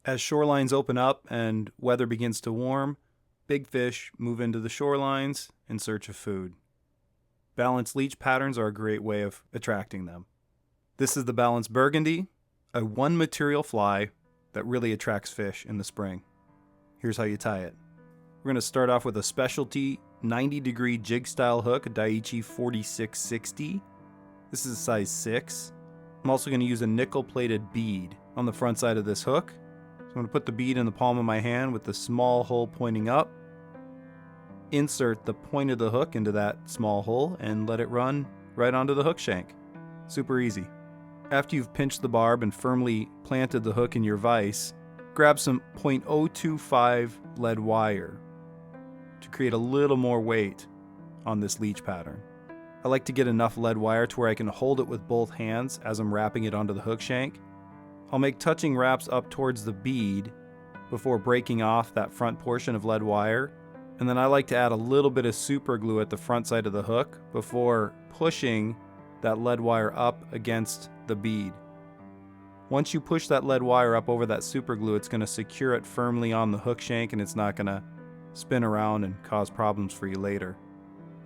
As shorelines open up and weather begins to warm, big fish move into the shorelines in search of food. Balanced leech patterns are a great way of attracting them. This is the balanced Burgundy, a one-material fly that really attracts fish in the spring. Here's how you tie it. We're going to start off with a specialty 90-degree jig style hook, a Daiichi 4660. This is a size 6. I'm also going to use a nickel-plated bead on the front side of this hook. So I'm going to put the bead in the palm of my hand with the small hole pointing up. Insert the point of the hook into that small hole and let it run right onto the hook shank. Super easy. After you've pinched the barb and firmly planted the hook in your vise, grab some .025 lead wire to create a little more weight on this leech pattern. I like to get enough lead wire to where I can hold it with both hands as I'm wrapping it onto the hook shank. I'll make touching wraps up towards the bead before breaking off that front portion of lead wire, and then I like to add a little bit of super glue at the front side of the hook before pushing that lead wire up against the bead. Once you push that lead wire up over that super glue, it's going to secure it firmly on the hook shank and it's not going to spin around and cause problems for you later.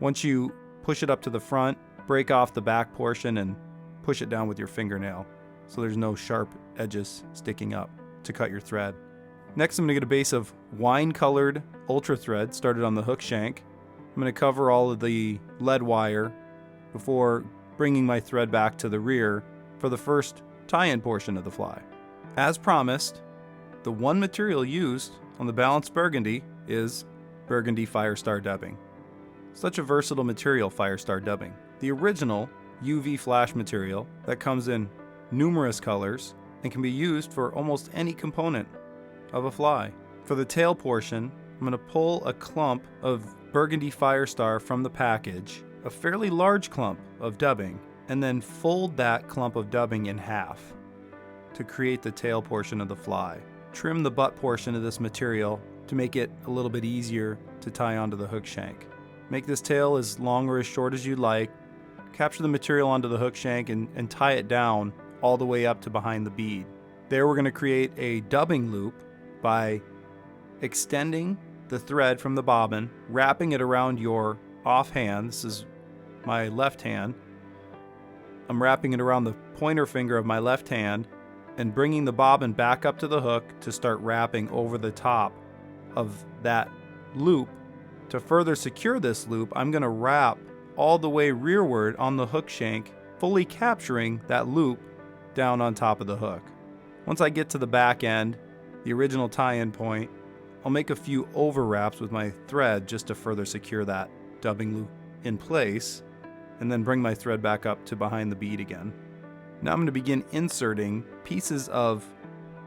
Once you push it up to the front, break off the back portion and push it down with your fingernail so there's no sharp edges sticking up to cut your thread. Next, I'm going to get a base of wine-colored ultra thread started on the hook shank. I'm going to cover all of the lead wire before bringing my thread back to the rear for the first tie-in portion of the fly. As promised, the one material used on the balanced Burgundy is Burgundy Firestar dubbing. Such a versatile material, Firestar dubbing. The original UV flash material that comes in numerous colors and can be used for almost any component of a fly. For the tail portion, I'm going to pull a clump of Burgundy Firestar from the package, a fairly large clump of dubbing, and then fold that clump of dubbing in half to create the tail portion of the fly. Trim the butt portion of this material to make it a little bit easier to tie onto the hook shank. Make this tail as long or as short as you'd like. Capture the material onto the hook shank and tie it down all the way up to behind the bead. There we're going to create a dubbing loop by extending the thread from the bobbin, wrapping it around your offhand. This is my left hand. I'm wrapping it around the pointer finger of my left hand and bringing the bobbin back up to the hook to start wrapping over the top of that loop. To further secure this loop, I'm going to wrap all the way rearward on the hook shank, fully capturing that loop down on top of the hook. Once I get to the back end, the original tie-in point, I'll make a few over wraps with my thread just to further secure that dubbing loop in place, and then bring my thread back up to behind the bead again. Now I'm going to begin inserting pieces of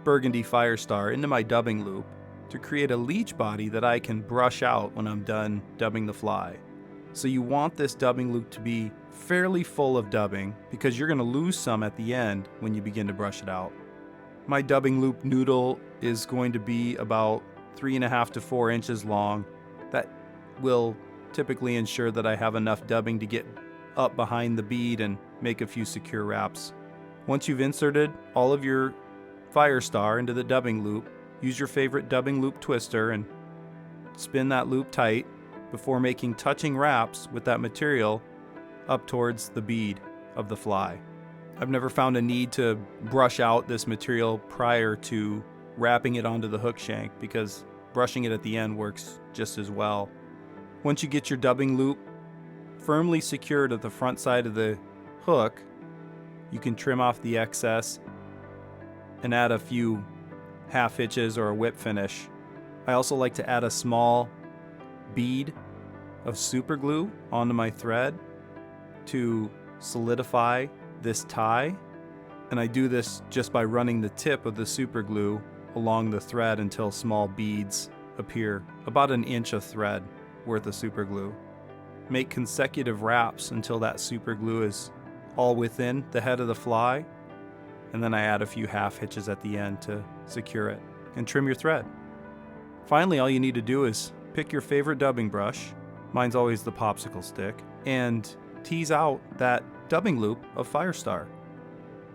Burgundy Firestar into my dubbing loop to create a leech body that I can brush out when I'm done dubbing the fly. So you want this dubbing loop to be fairly full of dubbing because you're going to lose some at the end when you begin to brush it out. My dubbing loop noodle is going to be about 3.5 to 4 inches long. That will typically ensure that I have enough dubbing to get up behind the bead and make a few secure wraps. Once you've inserted all of your Firestar into the dubbing loop, use your favorite dubbing loop twister and spin that loop tight before making touching wraps with that material up towards the bead of the fly. I've never found a need to brush out this material prior to wrapping it onto the hook shank because brushing it at the end works just as well. Once you get your dubbing loop firmly secured at the front side of the hook, you can trim off the excess and add a few half hitches or a whip finish. I also like to add a small bead of super glue onto my thread to solidify this tie, and I do this just by running the tip of the super glue along the thread until small beads appear, about an inch of thread worth of super glue. Make consecutive wraps until that super glue is all within the head of the fly, and then I add a few half hitches at the end to secure it, and trim your thread. Finally, all you need to do is pick your favorite dubbing brush, mine's always the popsicle stick, and tease out that dubbing loop of Firestar.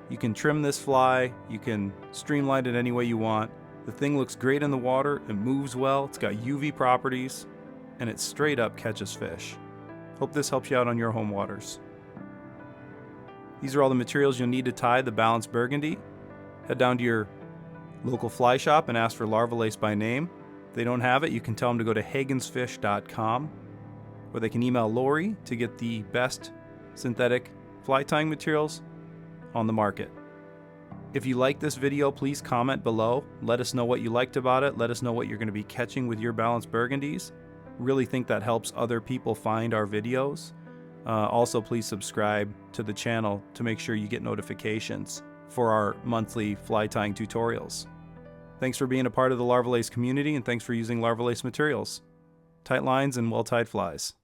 You can trim this fly, you can streamline it any way you want, The thing looks great in the water, it moves well, it's got UV properties, and it straight up catches fish. Hope this helps you out on your home waters. These are all the materials you'll need to tie the balanced Burgundy. Head down to your local fly shop and ask for Larva Lace by name. If they don't have it, you can tell them to go to hagensfish.com, or they can email Lorie to get the best synthetic fly tying materials on the market. If you like this video, please comment below. Let us know what you liked about it. Let us know what you're going to be catching with your balanced Burgundies. Really think that helps other people find our videos. Also, please subscribe to the channel to make sure you get notifications for our monthly fly tying tutorials. Thanks for being a part of the Larva Lace community, and thanks for using Larva Lace materials. Tight lines and well-tied flies.